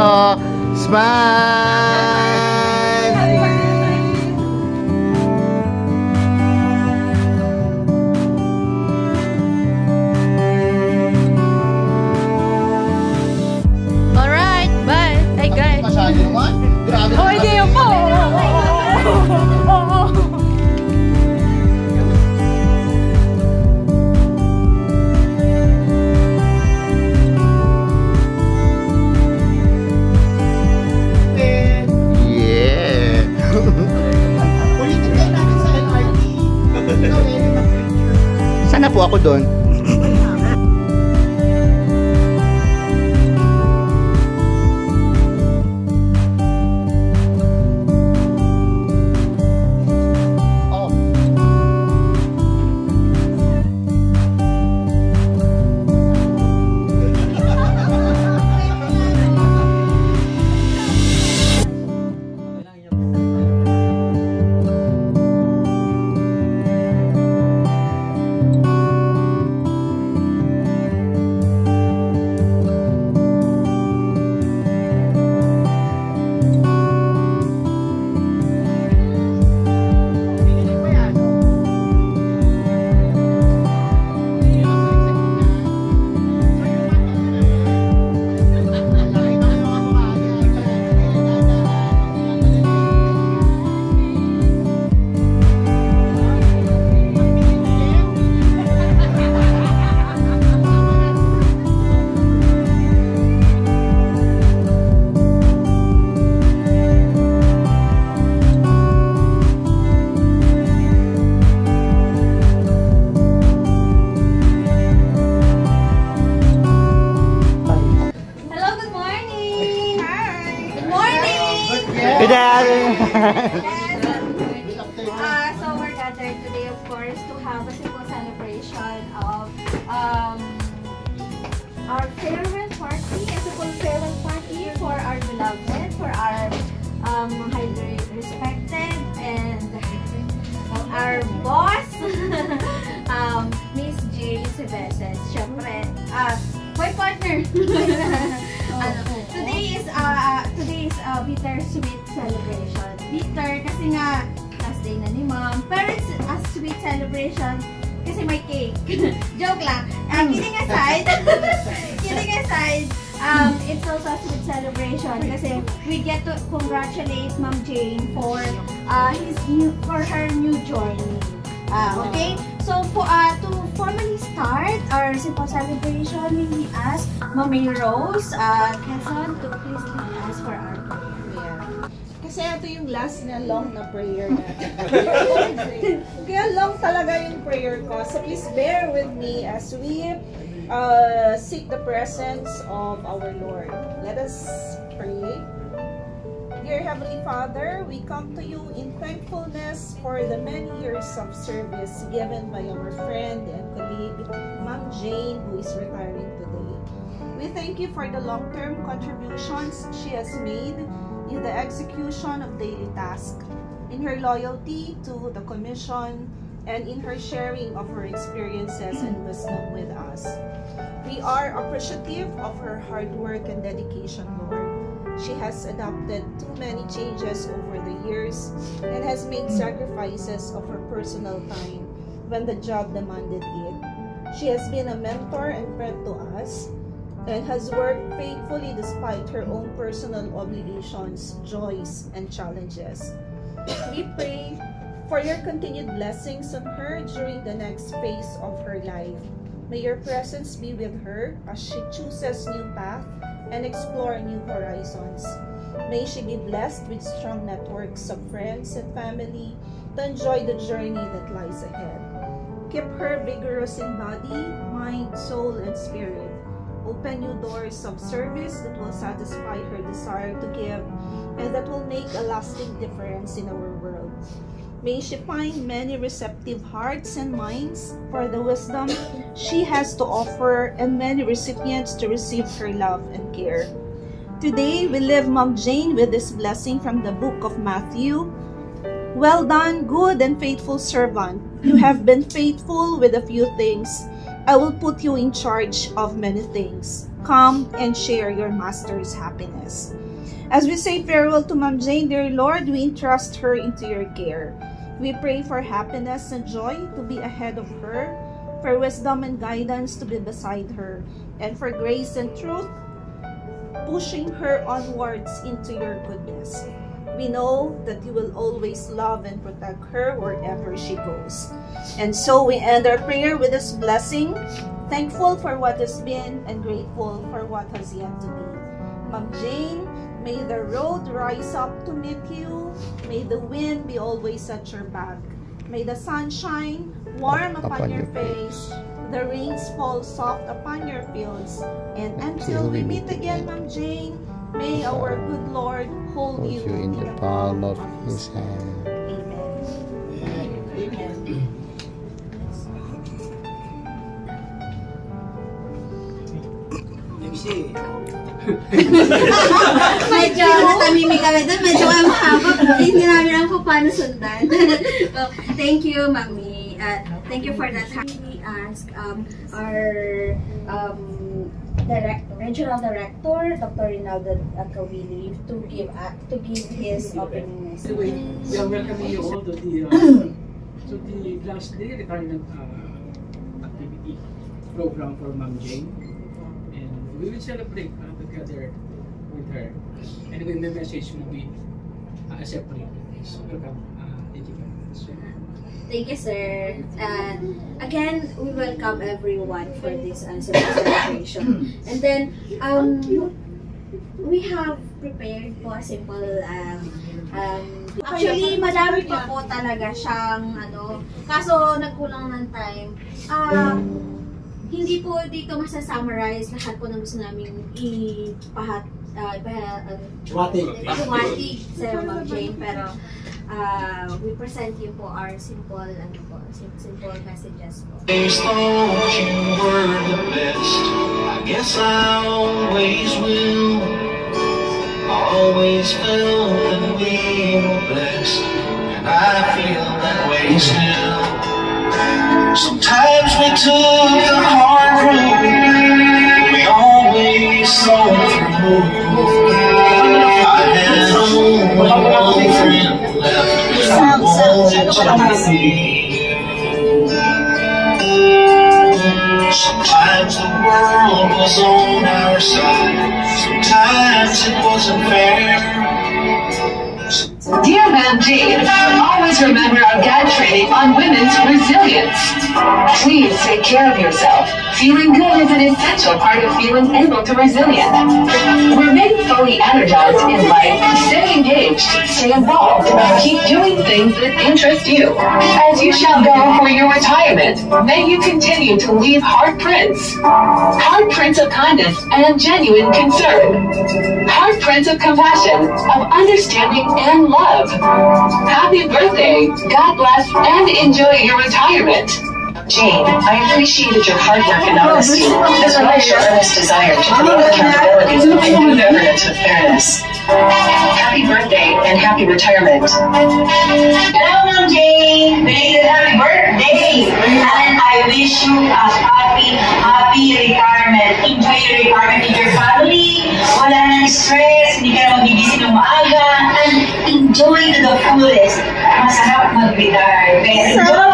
Smile! Alright, bye! Ay, guys! Masyado naman. Grabe Oh, hindi yun po! Yeah! Ulitin kayo namin sa LRT. Sana po ako doon. Good afternoon. So we're gathered today, of course, to have a simple celebration of our farewell party, a simple farewell party for our beloved, for our highly respected and our boss, Miss J. Sebeses. Syempre, my partner. Today is bittersweet celebration. Bitter kasi nga last day na ni Mom. Pero it's a sweet celebration kasi may cake. Joke lang. Kidding aside, it's also a sweet celebration kasi we get to congratulate Ma'am Jane for her new journey. Okay? So to formally start our simple celebration, may we ask Mami Rose Quezon to please lead us for our prayer. Kasi ito yung last na long na prayer natin. Kaya long talaga yung prayer ko. So please bear with me as we seek the presence of our Lord. Let us pray. Dear Heavenly Father, we come to you in thankfulness for the many years of service given by our friend and colleague, Ma'am Jane, who is retiring today. We thank you for the long-term contributions she has made in the execution of daily tasks, in her loyalty to the Commission, and in her sharing of her experiences and wisdom with us. We are appreciative of her hard work and dedication, Lord. She has adopted too many changes over the years and has made sacrifices of her personal time when the job demanded it. She has been a mentor and friend to us and has worked faithfully despite her own personal obligations, joys, and challenges. We pray for your continued blessings on her during the next phase of her life. May your presence be with her as she chooses new path and explore new horizons. May she be blessed with strong networks of friends and family to enjoy the journey that lies ahead. Keep her vigorous in body, mind, soul, and spirit. Open new doors of service that will satisfy her desire to give and that will make a lasting difference in our world. May she find many receptive hearts and minds for the wisdom she has to offer and many recipients to receive her love and care. Today, we leave Mom Jane with this blessing from the book of Matthew. Well done, good and faithful servant. You have been faithful with a few things. I will put you in charge of many things. come and share your master's happiness. As we say farewell to Ma'am Jane, dear Lord, we entrust her into your care. We pray for happiness and joy to be ahead of her, for wisdom and guidance to be beside her, and for grace and truth pushing her onwards into your goodness. We know that you will always love and protect her wherever she goes. And so we end our prayer with this blessing, thankful for what has been and grateful for what has yet to be. Ma'am Jane, may the road rise up to meet you. May the wind be always at your back. May the sun shine warm upon your face. The rains fall soft upon your fields. And until we meet again, Ma'am Jane, may our good Lord hold you in the palm of His hand. Medyo natamimik kami doon. Medyo mahaba. Hindi namin alam kung paano sundan. Well, thank you, Mami. Thank you for that. We ask our Regional Director, Dr. Rinaldo Cavili, to give his opening message. We are welcoming you all to the last day retirement activity program for Ma'am Jane, and we will celebrate together with her. Anyway, the message will be separate. So welcome. Thank you very much. Thank you, sir. Again, we welcome everyone for this celebration. And then, we have prepared po a simple, actually, madami pa po talaga siyang, kaso nagkulang ng time. Hindi po dito masasummarize lahat po ng gusto namin ipahawatig sa Ma'am Jane, pero we present you po our simple messages po. Always thought you were the best. I guess I always will. I always felt that we were blessed, and I feel that way still. Sometimes we took the hard road, we always saw through. I had only one friend left, I wanted to see. Sometimes the world was on our side, sometimes it wasn't fair. Dear Ma'am Jane, always remember our GAD training on women's resilience. Please take care of yourself. Feeling good is an essential part of feeling able to resilient. Remain fully energized in life, stay engaged, stay involved, keep doing things that interest you. As you shall go for your retirement, may you continue to leave hard prints of kindness and genuine concern. Hard prints of compassion, of understanding and love. Happy birthday, God bless, and enjoy your retirement. Jane, I appreciated your hard work and honesty, as well as your earnest desire to promote accountability and good governance with fairness. Happy birthday and happy retirement. Hello, Ma'am Jane! Belated happy birthday! And I wish you a happy retirement. Enjoy your retirement with your family. Wala nang stress, hindi ka na magigising ng maaga, and enjoy to the fullest. Masarap mag-retire. Very good!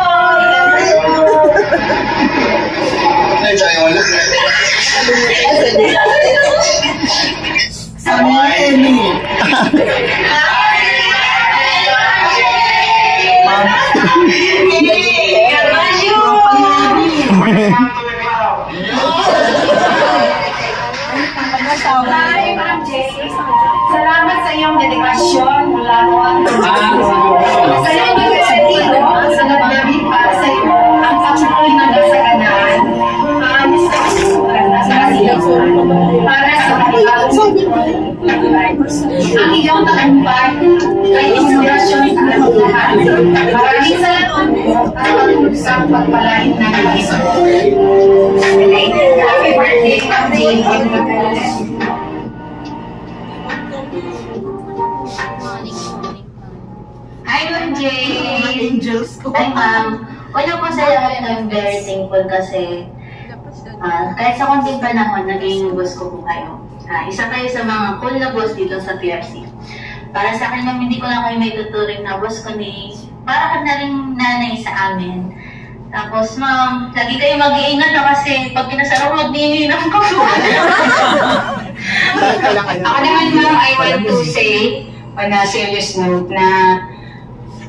Salamat sa iyong dedikasyon mula noon. Sa iyong pagkakasalido sa nagdamit para sa iyo ang pagsukoy ng kasaganan. Para sa ang iyong tagumpay ay inspirasyon sa ating lahat. Maraming salamat sa pagpalain ng isang. Happy birthday, Ma'am Jane. Hi, Ma'am Jane! Hi, Ma'am. Una po sa lahat, I'm very thankful kasi kahit sa konting panahon, naging boss ko po kayo. Isa kayo sa mga cool na boss dito sa PRC. Para sa akin, ma'am, hindi ko lang kayo may tuturing na boss ko ni para ka na rin nanay sa amin. Tapos, ma'am, lagi kayo mag-iingat na kasi pag pinasarap, mag-iingat ko. Ako naman, ma'am, I want to say on a serious note na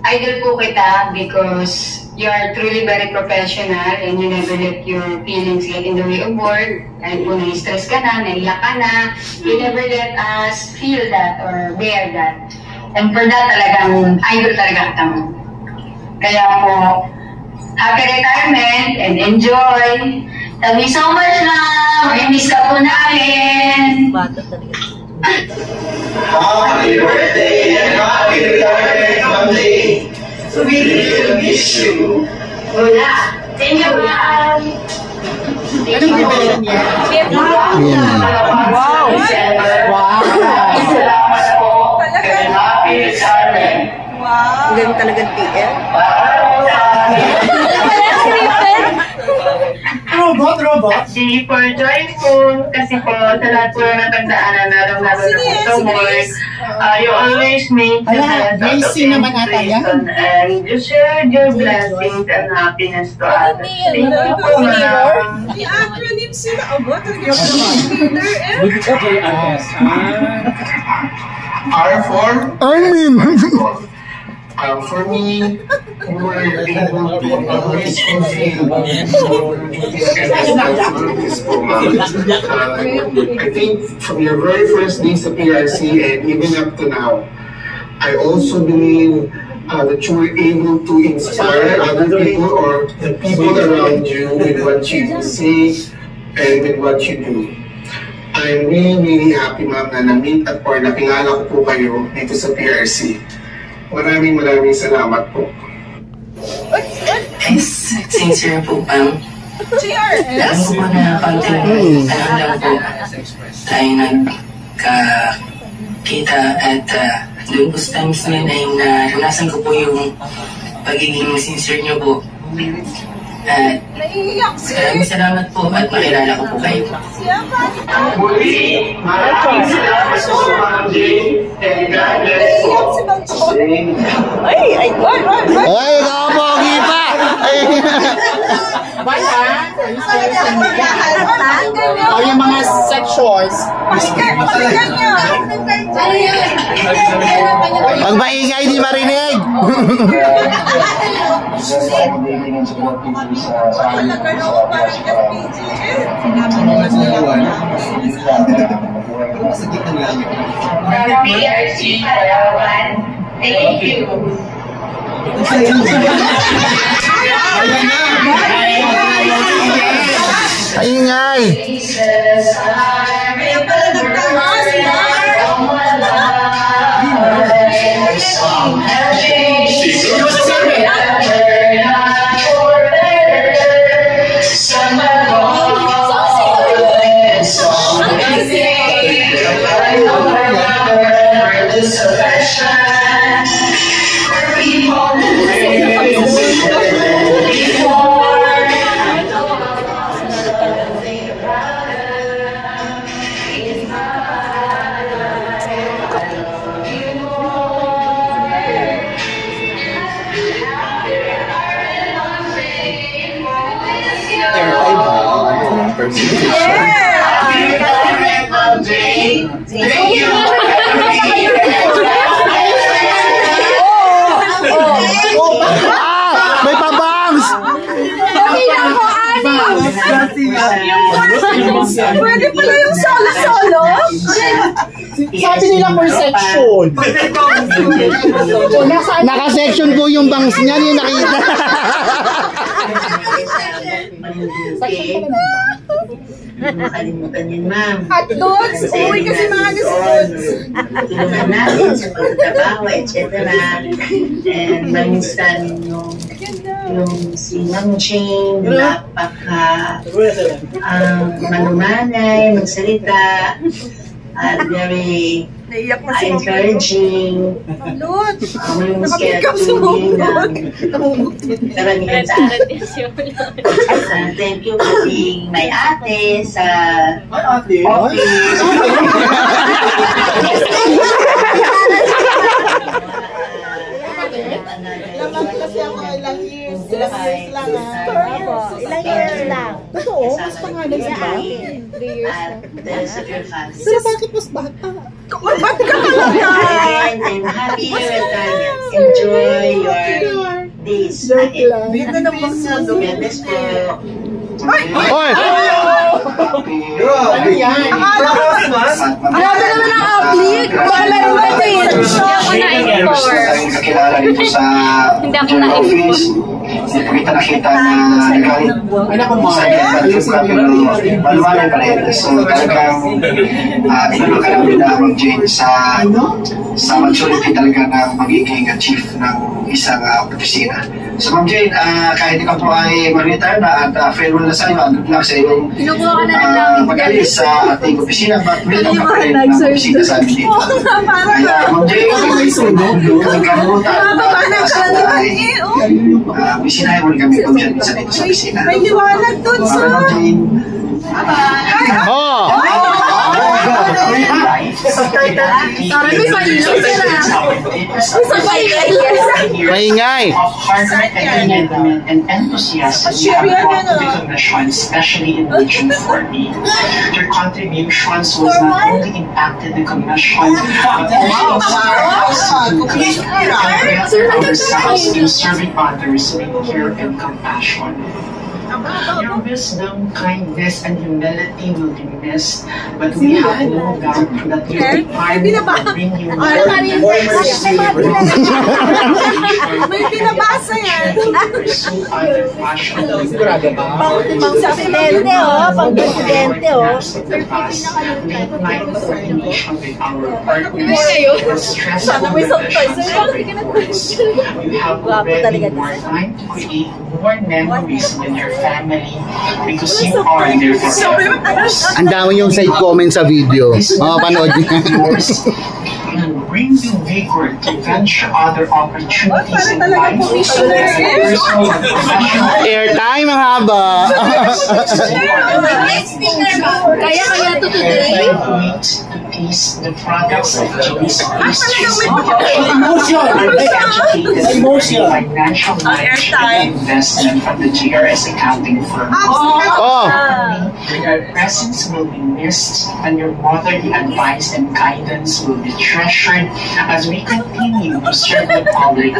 idol po kita because you are truly very professional and you never let your feelings get in the way of work. Kahit po na-stress ka na, naiyak ka na, you never let us feel that or bear that. And for that, talagang idol talaga kita mo. Kaya po, happy retirement and enjoy! Thank you so much, ma'am! May miss ka po namin! Happy birthday and happy retirement, Ma'am Jane. We will miss you. Wala! Thank you, ma'am! Anong division niya? Wow! Wow! Salamat po and happy retirement. Wow! Galing talagang TL. Robot. Thank you for joyful kasi po sa lahat po ng natagdaanan na lalo sa work. You always make the best out of situation and you share your blessings and happiness to others. Thank you po, ma'am. May acronym sila. Aba, talaga. R for Armin! for me, we were able to always fulfill our duties and responsibilities po, ma'am. I think from your very first days sa PRC and even up to now, I also believe that you were able to inspire other people or the people around you with what you say and with what you do. I'm really happy, ma'am, na na-meet at or nakilala ko po kayo dito sa PRC. Maraming salamat po. Sincere po, ma'am. Alam ko po na konting lang po tayo nagkakita at doon po sa times na yun ay naranasan ko po yung pagiging sincere niyo po. At maraming salamat po at makilala ko po kayo. Muli, maraming salamat po, Ma'am Jane, and God bless po. Ay, nakapogi pa! O yung mga sections. Pag maingay, di marinig! PRC Palawan. Thank you. Ingay! May pabangs! Pwede pala yung solo-solo? Sabi nila per section. Naka-section po yung bangs niya, yung nakita. Makalimutan yun, ma'am. At doons, uwi kasi mga doons. Tulungan natin sa pagtatrabaho, etc. And mamiss namin yung si Ma'am Jane, napaka malumanay, magsalita. very Naiyak na si encouraging. Willingness kaya tuloy na karamihan sa akin. Thank you for being my ate sa office. Lamang kasi ako ilang years lang Ilang years lang. Totoo, mas pangalan sa akin. 3 years lang. Pero bakit mas bata? Ba't ka talaga? I'm happy you're retirement. Enjoy your days. Ganda ng mga dumeles ko. Oy! Ano yan? Grabe naman ang uplead. Wala naman din. Hindi ako na-import. Kakilala dito sa office. Nakita na nagalit. Malumanay pa rin. So talagang inalo ka namin na mag-join sa maturity talaga ng magiging chief ng isang opisina. So Ma'am Jane, kahit ikaw po ay mag-retire na at farewell na sa iyo, good luck sa iyong mag-alis sa ating opisina, but welcome ka pa rin ng opisina sa amin dito. Kaya Ma'am Jane, nagkamutan sa ay bisinahin mo kami po dyan isa dito sa opisina. May liwanag dun sa... Oh! Maingay! Of hard work and enthusiasm you have brought to the commission, especially in Region 4B. Your contributions was not only impacted the commission, but also inspired us to create ourselves in serving others with care and compassion. Your wisdom, kindness, and humility will be missed, but we have no doubt that your retirement will bring you May pinabasa yan. pursue other passions. Pang-presidente, oh. Pang-presidente, oh. Late night coordination with our partners, stressful professions, you have already more time to create more memories with your family because you are there forever. Ang dami yung side comment sa video. Panood niyo. Will bring you vigor to venture other opportunities in life. Airtime ang haba. Kaya to today. Taste the products of Joyce Pastries. Emotion. Financial knowledge and investment from the GRS accounting firm. Your presence will be missed, and your motherly advice and guidance will be treasured as we continue to serve the public.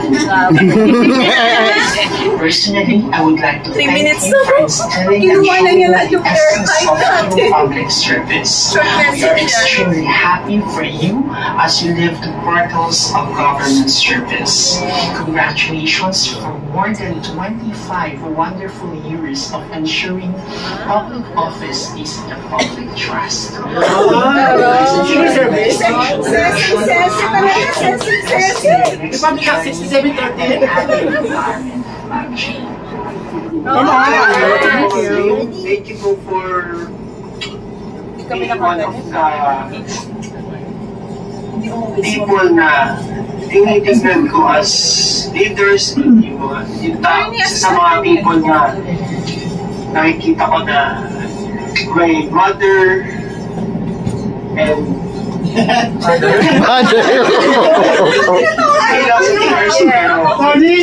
Personally, I would like to thank you for instilling and showing the essence of true public service. We are extremely happy for you as you live the portals of government service. Congratulations for more than 25 wonderful years of ensuring public office is the public trust. Thank you for being one of the people na tinitignan ko as leaders, sa mga people na nakikita ko na my mother and father.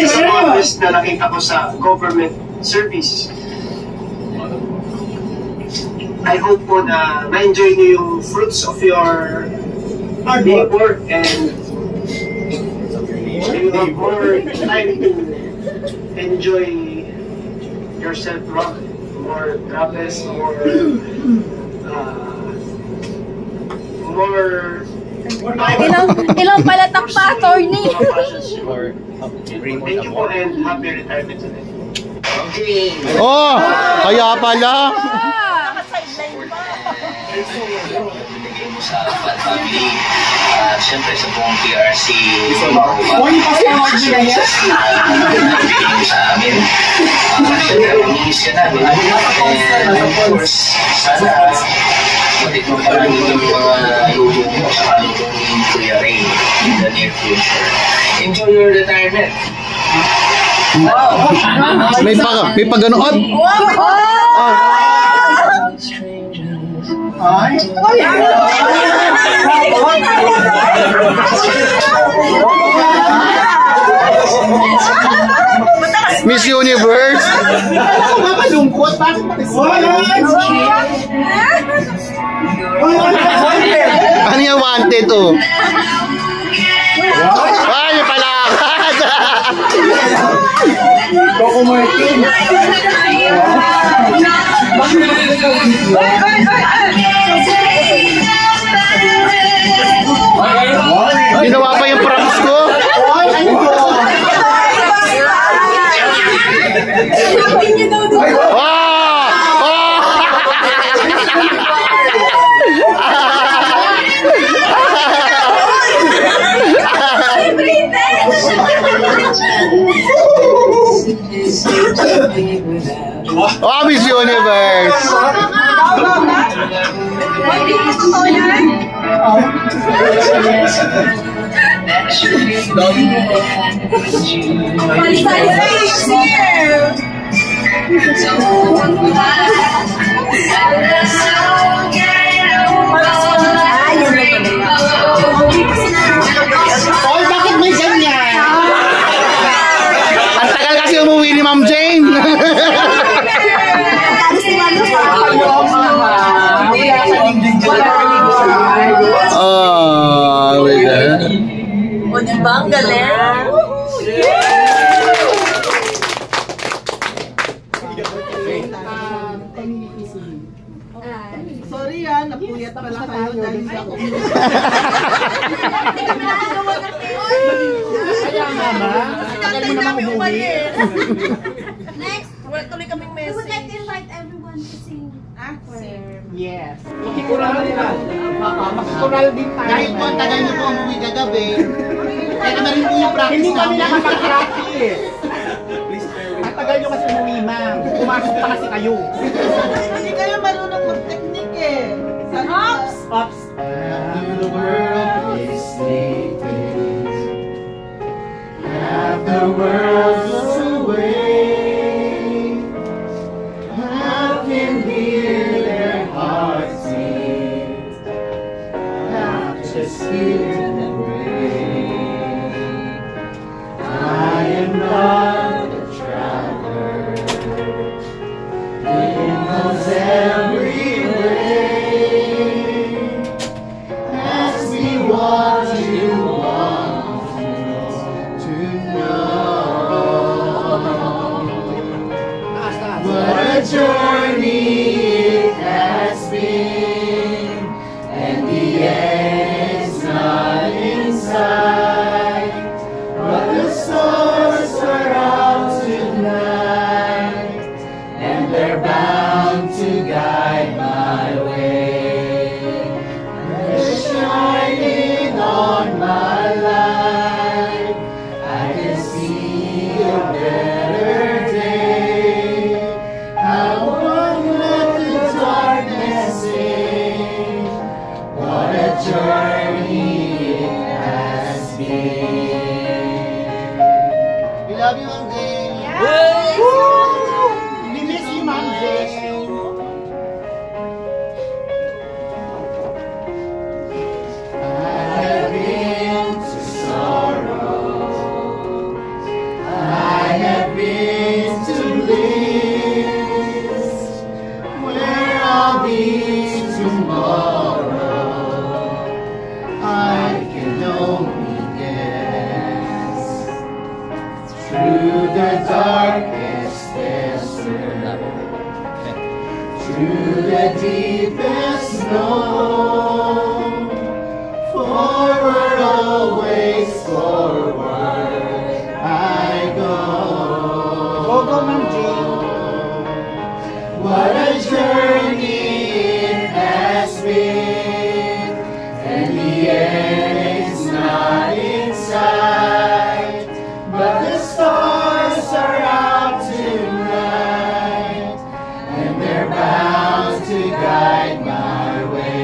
Sa mga na nakita ko sa government service. I hope po na ma-enjoy niyo yung fruits of your hard work and you have more time to enjoy yourself, more travels, more Ilang palatak pa, attorney. Thank you po and happy retirement today. Oh, kaya pala. Sa family, siyempre sa buong PRC, sa amin. Siyempre, mag-iis ka namin. And of course, sana matikman pa namin yung mga luto mo sa luto ni Kuya Ray in the near future. Enjoy your retirement. May paganoon. Miss Universe. Malungkot. Bakit Ano yung wanted oh? Ay, yung palakad. Coco Martin. Ginawa pa yung props ko. Oh, Miss Universe. Oh, bakit may ganyan? Ang tagal kasi umuwi ni Ma'am Jane. Oh, my God. O, diba? Ang galing. Sorry napuyat pala kayo dahil sa ako. Kaya mama, tagal mo naman umuwi. Next, tuloy kaming we would like message. to invite everyone to sing. Yes. Makikural din tayo. Kahit po, tagal niyo po umuwi kagabi. Kaya naman rin po yung practice. Hindi kami nakapag-practice. Ang tagal niyo kasi umuwi, ma'am. Pumasok pa kasi kayo. Hindi kayo marunong mag-technique eh. Ops! Ops! After the world is sleeping, half the world goes away, half can hear their hearts beat, half just hear them breathe. I am not a traveler, it goes every way. As we want you to know what a journey it has been, and the end is not in sight, but the stars are out tonight, and they're bound to guide my way. They're shining on my life. I can see a better day. I won't let the darkness in. What a journey it has been. We love you, Ma'am Jane. We miss you, Ma'am Jane. I have been to sorrow. I have been to bliss, where I'll be tomorrow. I can only guess. Through the darkest desert, through the deepest snow, forward, always forward, I go. Go, Ma'am Jane. What a journey it has been, and the end is not in sight, but the stars are out tonight, and they're bound to guide my way.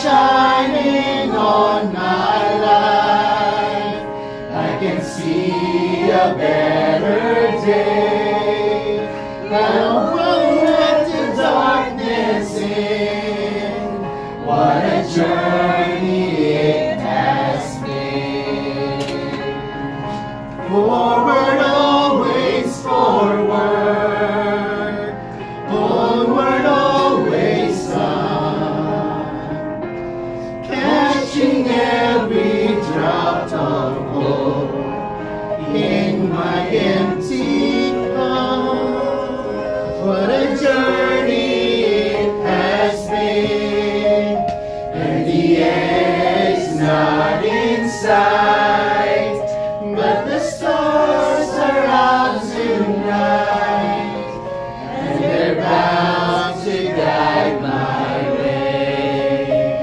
shining on my life. I can see a better day. I won't let the darkness in. What a journey it has been. Forward, always forward. Onward, always on. Catching every drop of hope in my empty cup. What a journey it has been, and the end is not in sight, but the stars are out tonight, and they're bound to guide my way.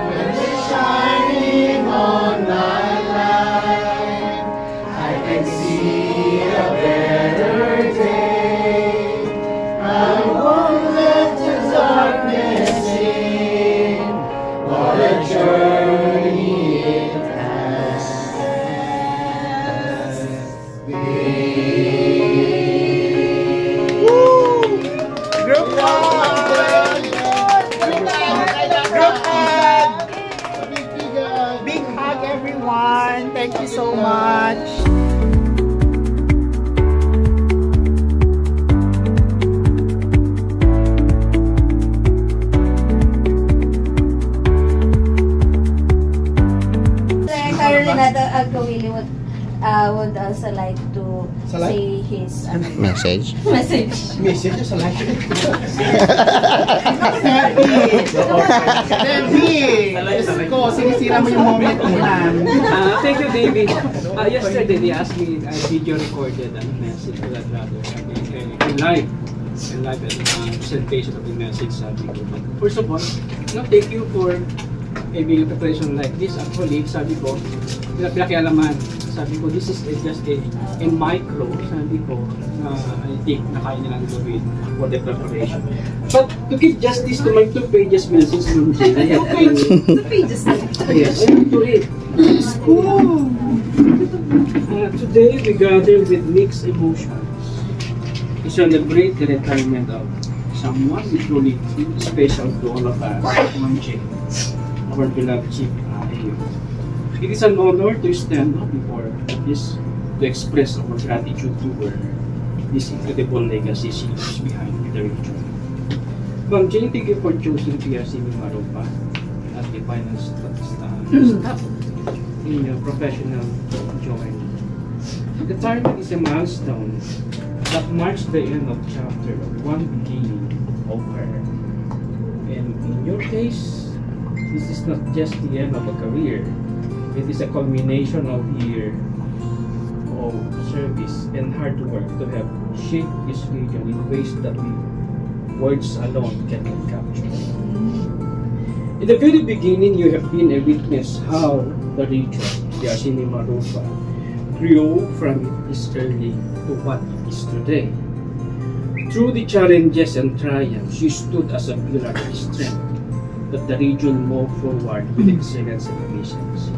When they're shining on my life, I can see a better day. I won't let the darkness in. What a journey it has been. Group hug! Group hug! Big hug, everyone! Thank you so much! Renato Agawili would also like to say his Message? message. Message sa live. Debbie! Diyos ko, sinisira mo yung moment mo yan. Thank you, David. Yesterday, they asked me, I video recorded a message to that brother. In live presentation of the message. Sabi ko. But first of all, thank you for being a preparation like this. Actually, sabi ko, pinakialaman. Sabi ko, this is just a micro. Sabi ko, I think na kaya nilang gawin for the preparation. But to give justice to my 2 pages message, I have to... 2 pages? Yes, I have to read. Today, we gather with mixed emotions to celebrate the retirement of someone who truly special to all of us, Ma'am Jane, our beloved Chief Ayo. It is an honor to stand up before this to express our gratitude to her, this incredible legacy she leaves behind the region. Ma'am Jane, thank you for choosing PRC Mimaropa as the final step in your professional journey. Retirement is a milestone that marks the end of chapter of one beginning of her. And in your case, this is not just the end of a career. It is a culmination of years of service and hard work to have shaped this region in ways that words alone cannot capture. In the very beginning, you have been a witness how the region, PRC Mimaropa, grew from its early to what it is today. Through the challenges and triumphs, you stood as a pillar of strength that the region moved forward with excellence and efficiency.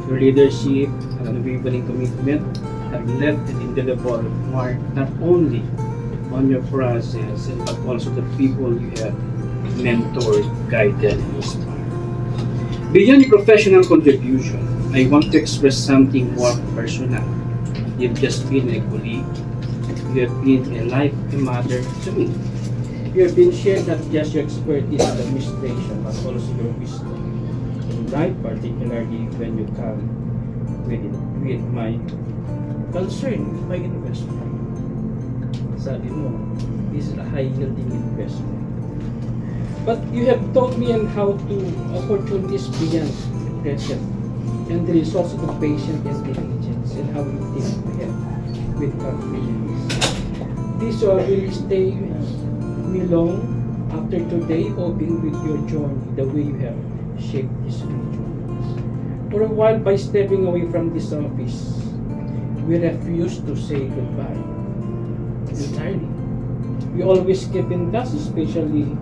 Your leadership and unwavering commitment have left an indelible mark not only on your process but also the people you have mentored, guided, and inspired. Beyond your professional contribution, I want to express something more personal. You've just been a colleague. You have been a mother to me. You have been shared not just your expertise in administration but also your wisdom. Right, particularly when you come with my concern, my investment. Sabi mo, this is a high-yielding investment. But you have taught me on how to opportunities beyond the present and the resources of patience and diligence and how you think ahead with confidence. This will stay with me long after today, hoping with your journey the way you have shaped this region. For a while, by stepping away from this office, we refused to say goodbye entirely. We always keep in touch, especially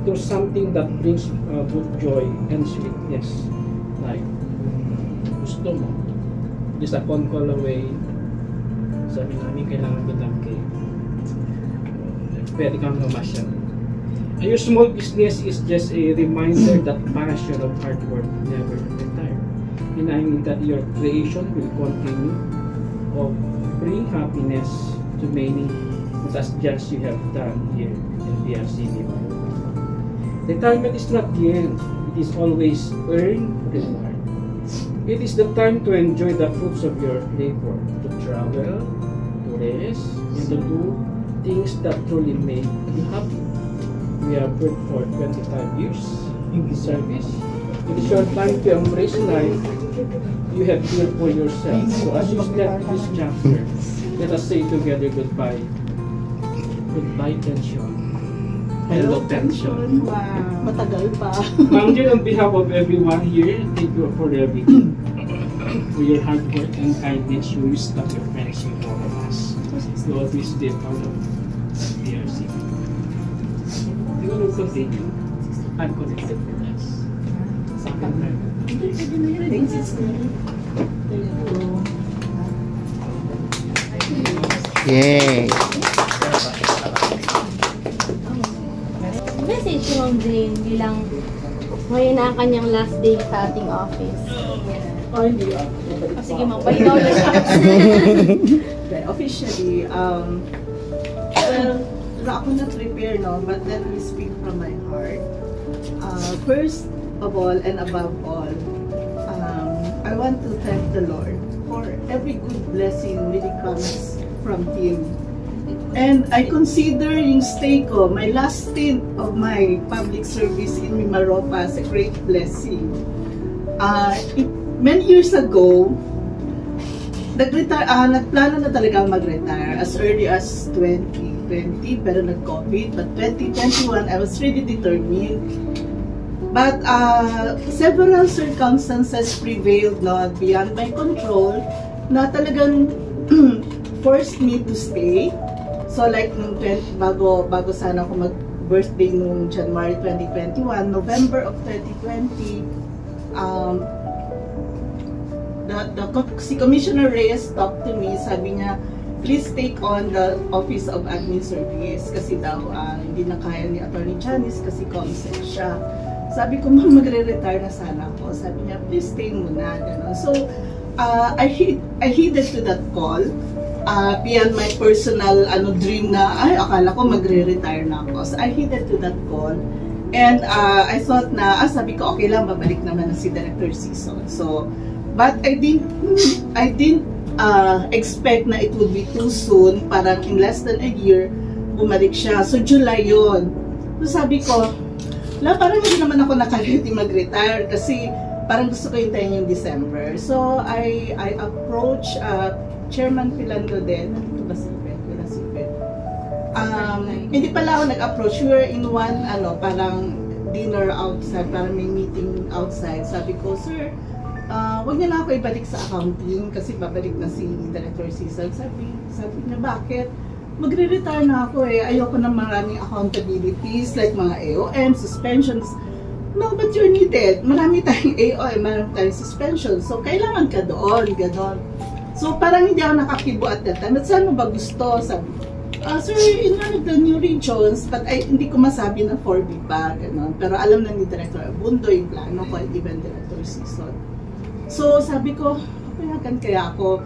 to to something that brings both joy and sweetness. Like, gusto mo, just a phone call away, sabi namin kailangan kitang cake. Pwede kang mamasyal. Your small business is just a reminder that passion of hard work never retire. And I mean that your creation will continue of bring happiness to many, as just you have done here in PRC. Retirement is not the end, it is always earned reward. It is the time to enjoy the fruits of your labor, to travel, to rest, and to do things that truly make you happy. We have worked for 25 years in this service. It is your time to embrace life you have built for yourself. So as you step this chapter, let us say together goodbye. Goodbye, tension. Hello, tension. Wow, matagal pa. Ma'am Jane, on behalf of everyone here, thank you for everything. For your hard work and kindness, you will stop your friends with all of us. You always stay proud of PRC. You will continue and connected with us. Yay! Message si Ma'am Jane bilang ngayon na ang kanyang last day sa ating office. Oh, hindi. Sige, magpahingaw na siya. Officially, well, ako na-prepare, no? But let me speak from my heart. First of all and above all, I want to thank the Lord for every good blessing really comes from Him. And I consider yung stay ko, my last stint of my public service in Mimaropa as a great blessing. Many years ago, nagplano na talaga mag-retire as early as 2020, pero nag-COVID. But 2021, I was really determined. But several circumstances prevailed, not beyond my control, na talagang forced me to stay. So like nung bago sana ako mag-birthday nung January 2021, November of 2020, si Commissioner Reyes talked to me, sabi niya, please take on the Office of Admin Service kasi daw hindi na kaya ni Attorney Janice kasi consent siya. Sabi ko, ma'am, magre-retire na sana ako. Sabi niya, please stay muna. Ganun. So, I heeded to that call. Beyond my personal dream na, ay, akala ko magre-retire na ako. So, I heeded to that call. And I thought na, sabi ko, okay lang, babalik naman na si Director Season. So, but I didn't expect na it would be too soon. Parang in less than a year, bumalik siya. So, July yun. So, sabi ko, parang hindi naman ako nakaliti mag-retire kasi parang gusto ko hintayin yung December. So, I approach Chairman Philando din. Nandito ba si Beth? Wala si Beth. Hindi pala ako nag-approach. We were in one, parang dinner outside, parang may meeting outside. Sabi ko, sir, wag niya na ako ibalik sa accounting kasi babalik na si Director Cecil. Sabi niya, bakit? Magre-retire na ako eh. Ayoko ng maraming accountabilities like mga AOM, suspensions. No, but you're needed. Marami tayong AOM, marami tayong suspensions. So, kailangan ka doon, gano'n. So, parang hindi ako nakakibo at that time. At saan mo ba gusto? Sabi, sir, in one of the new regions, but hindi ko masabi na 4B pa, gano'n. Pero alam na ni Director Abundo yung plano ko, and even Director Season. So, sabi ko, papayagan kaya ako.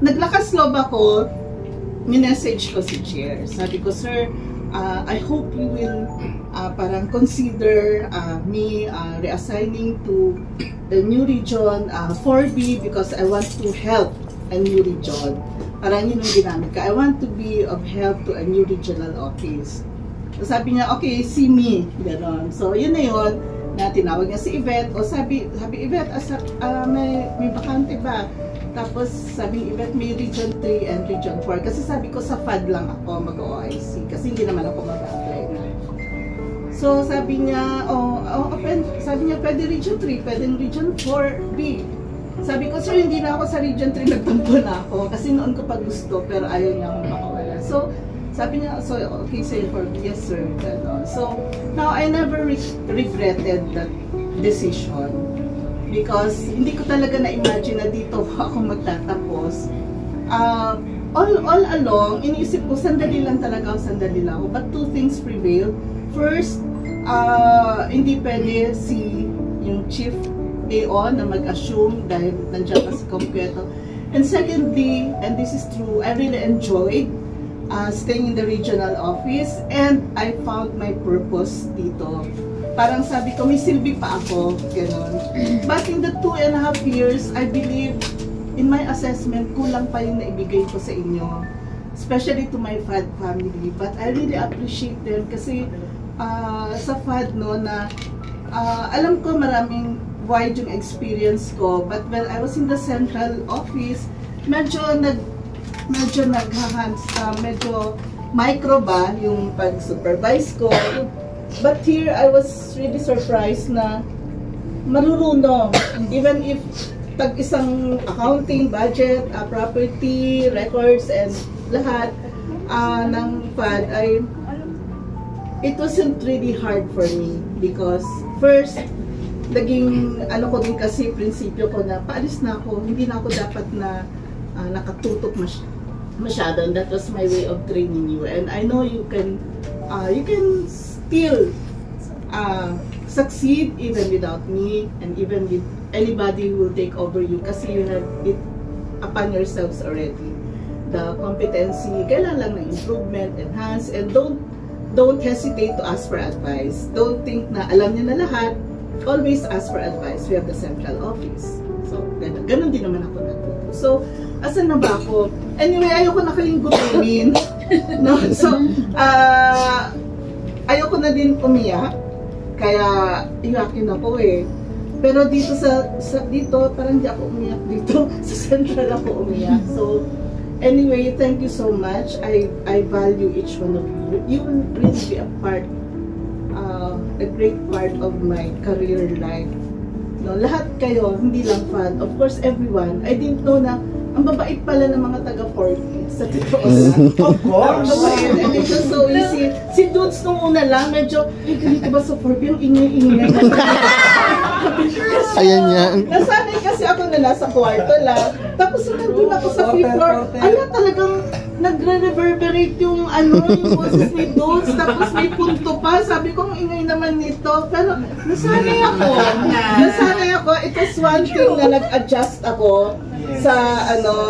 Naglakas loob ako, minessage ko si Chair. Sabi ko, sir, I hope you will parang consider me reassigning to the new region 4B because I want to help a new region. Parang yun yung ginamit ka. I want to be of help to a new regional office. So, sabi niya, okay, see me. Ganon. So, yun na yun. Na tinawag niya si Yvette. O sabi Yvette, may bakante ba? Tapos sabi Yvette, may Region 3 and Region 4. Kasi sabi ko sa FAD lang ako mag-OIC. Kasi hindi naman ako mag-apply na. So sabi niya, sabi niya, pwede Region 3, pwede Region 4B. Sabi ko, sir, hindi na ako sa Region 3, nagtampo na ako. Kasi noon ko pa gusto, pero ayaw niya akong makawala. So, Sabi niya, so okay, say for yes sir. So now I never regretted that decision because hindi ko talaga na-imagine na dito ako magtatapos. All along, iniisip ko, sandali lang ako. But two things prevailed. First, hindi pwede si yung chief AO na mag-assume dahil nandiyan pa si Completo. And secondly, and this is true, I really enjoyed staying in the regional office and I found my purpose dito. Parang sabi ko, may silbi pa ako, gano'n. But in the 2.5 years, I believe, in my assessment, kulang pa yung naibigay ko sa inyo. Especially to my FAD family. But I really appreciate them kasi sa FAD, no, na alam ko maraming wide yung experience ko, but when I was in the central office, medyo micro ba yung pag-supervise ko. But here, I was really surprised na marurunong. Even if tag-isang accounting, budget, property, records, and lahat ng FAD ay it wasn't really hard for me because first, naging ano ko din kasi prinsipyo ko na paalis na ako, hindi na ako dapat na nakatutok masyado, and that was my way of training you, and I know you can still succeed even without me and even with anybody who will take over you kasi you have it upon yourselves already. The competency, kailangan lang ng improvement, enhance, and don't hesitate to ask for advice. Don't think na alam niyo na lahat. Always ask for advice. We have the central office. So, ganun din naman ako natuto. So, asan na ba ako? Anyway, ayoko na kayong gutumin. No? So, ayoko na din umiyak. Kaya, iyakin ako eh. Pero dito dito, parang di ako umiyak dito. Sa central ako umiyak. So, anyway, thank you so much. I value each one of you. You will really be a great part of my career life. No, lahat kayo, hindi lang FAD. Of course, everyone. I didn't know na ang babait pala ng mga taga-40 sa totoo lang. Of course! And it was so easy. Si Dudes nung una lang, medyo, ganito ba sa 40? Yung ingay-ingay. Ayan niya. Nasanay kasi ako na nasa kwarto lang. Tapos nandun ako sa fifth floor. Talagang nagre-reverberate yung yung boses ni Dudes. Tapos may punto pa. Sabi ko, ang ingay naman nito. Pero nasanay ako. It was one thing na nag-adjust ako sa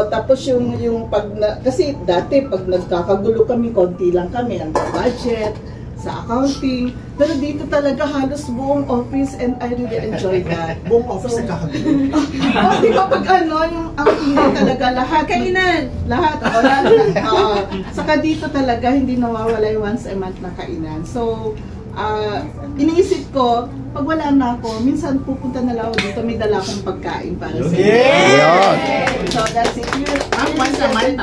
tapos yung kasi dati pag nagkakagulo kami, konti lang kami, ang budget, sa accounting, pero dito talaga halos buong office and I really enjoy that. Buong office nagkakagulo. Di ba pag yung ingay talaga, lahat. Kainan! Lahat, saka dito talaga, hindi nawawala yung once a month na kainan. So, iniisip ko, pag wala na ako, minsan pupunta na lang ako dito, may dala akong pagkain para sa inyo. Yeah! So, that's it. Once a month,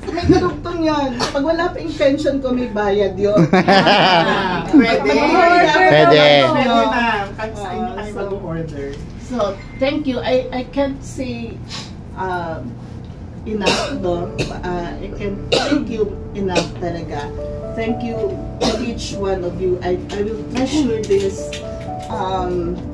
May karugtong yun. Pag wala pa yung pension ko, may bayad yun. Pwede. Pwede. Ma'am. Kahit sa inyo kayo mag-order. So, thank you. I can't say enough, no? I can't thank you enough talaga. Thank you to each one of you. I will treasure this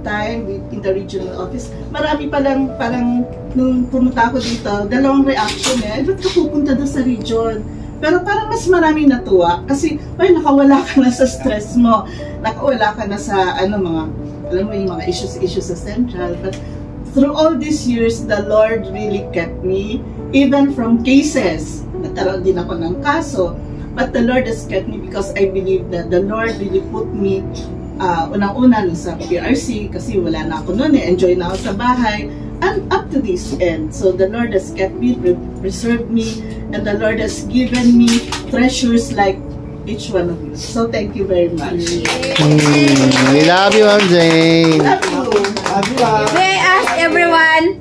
time in the regional office. Marami palang parang nung pumunta ako dito, dalawang reaction ba't ka pupunta doon sa region? Pero parang mas marami natuwa kasi nakawala ka na sa stress mo. Nakawala ka na sa mga, alam mo yung mga issues sa central. But through all these years, the Lord really kept me, even from cases. Nagkaroon din ako ng kaso. But the Lord has kept me because I believe that the Lord really put me unang-una sa PRC kasi wala na ako noon, enjoy na ako sa bahay, and up to this end. So the Lord has kept me, preserved me, and the Lord has given me treasures like each one of you. So thank you very much. We love you, Ma'am Jane. Love you. May I ask everyone,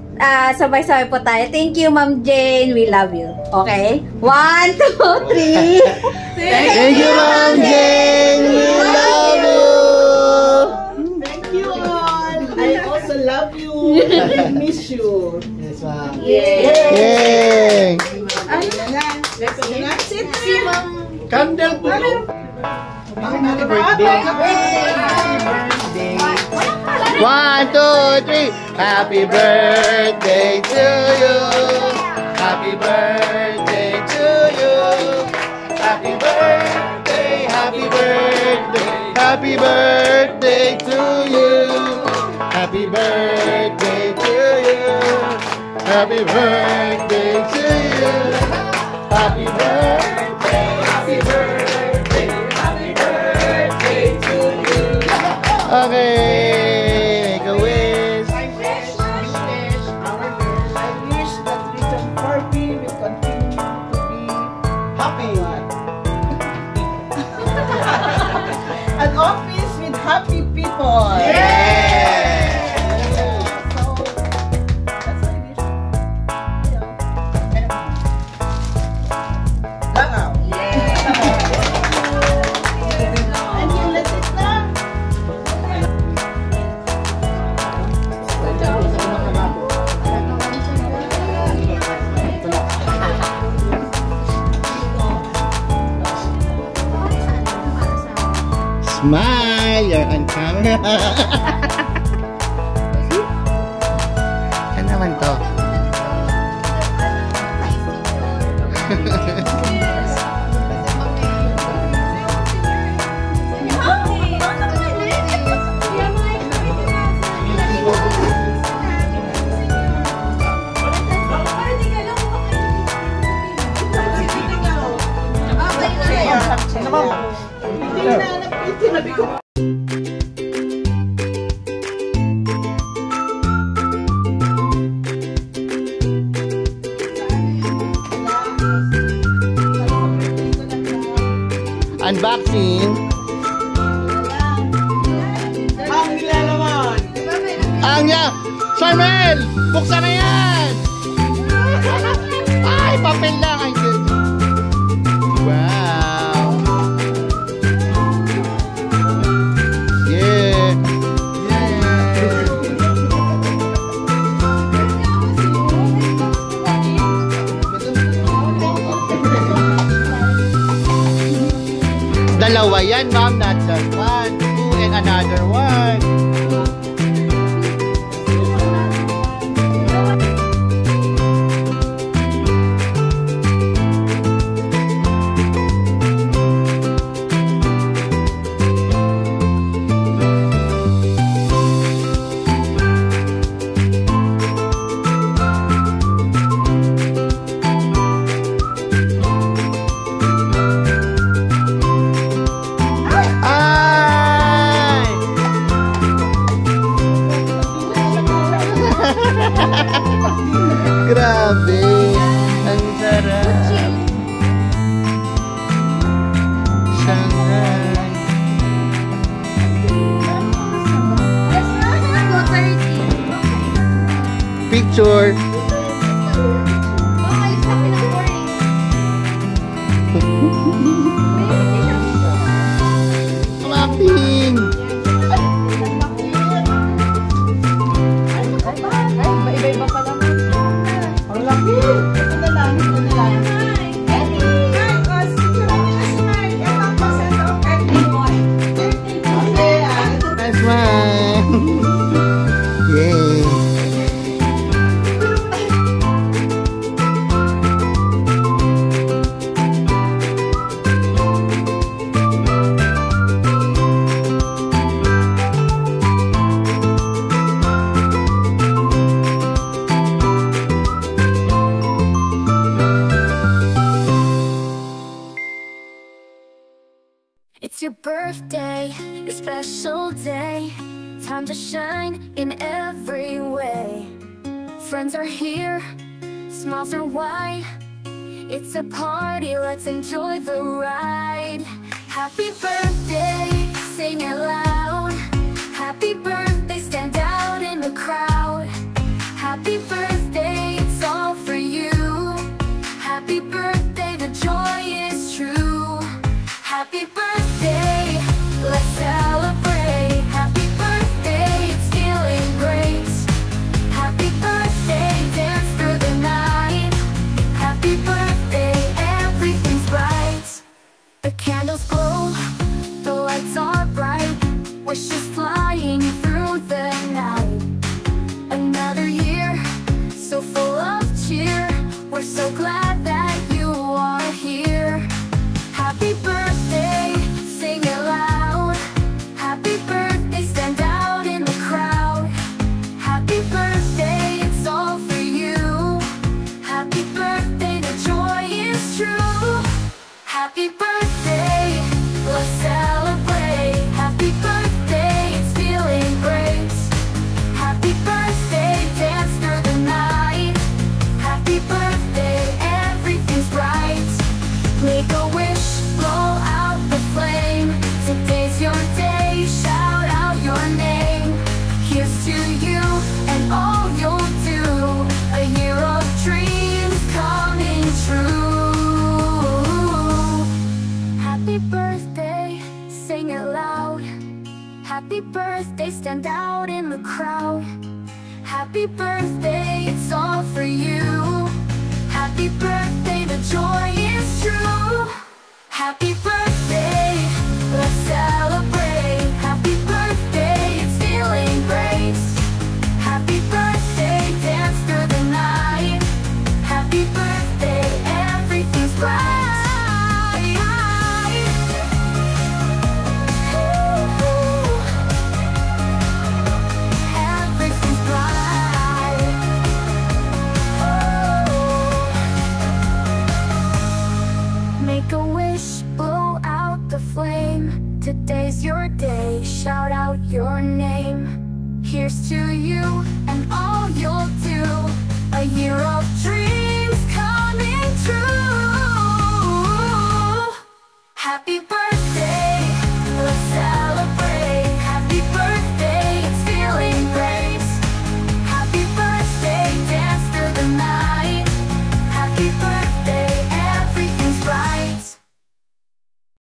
sabay-sabay po tayo. Thank you, Ma'am Jane. We love you. Okay? 1, 2, 3. Thank you, Ma'am Jane. We love you. Thank you all. I also love you. I miss you. Yes, ma'am. Yay! Yay! Ayun na. That's it. Candle po. Happy birthday. Happy birthday. 1, 2, 3. Happy birthday to you. Happy birthday to you. Happy birthday, happy birthday, happy birthday to you. Happy birthday to you. Happy birthday to you. Happy birthday, happy birthday, happy birthday to you. Okay, make a wish. I wish that Region 40 will continue to be happy. An office with happy people. Smile, you're on camera. Ano naman to? Unboxing. Ang nilalaman. Ang yan. Charmel! Buksan na yan! Ay, papel lang. Ay, wow. Yeah. Dalawa yan, ma'am. Not just 1, 2, and another one. Grabe, ang sarap. Shanghai. Picture. Clapping. Iba-iba pa naman. Ang laki! Ito na lang, ito na lang. That's mine. Yay. It's your birthday, a special day. Time to shine in every way. Friends are here, smiles are wide. It's a party, let's enjoy the ride. Happy birthday, sing it loud. Happy birthday, stand out in the crowd. Happy birthday, it's all for you. Happy birthday, the joy is true. Happy birthday, let's celebrate. Happy birthday, it's feeling great. Happy birthday, dance through the night. Happy birthday, everyone. The candles glow, the lights are bright, wishes flying through the night. Another year, so full of cheer, we're so glad that you are here. Happy birthday, sing it loud. Happy birthday, stand out in the crowd. Happy birthday, it's all for you. Happy birthday, the joy is true. Happy birthday, let's celebrate. Happy birthday, it's feeling great. Happy birthday, dance through the night. Happy birthday, everything's bright. Make a wish, blow out the flame. Today's your day, shout out your name. Here's to you and all you'll do. A year of dreams coming true. Happy birthday, sing it loud. Happy birthday, stand out in the crowd. Happy birthday, it's all for you. Happy birthday, the joy is true. Happy birthday, let's celebrate. Happy birthday, it's feeling great. Happy birthday, dance through the night. Happy birthday, everything's bright. Everything's bright. Make a wish, blow out the flame. Today's your day, shout out your name. Here's to you and all you'll do. A year of dreams coming true. Happy birthday.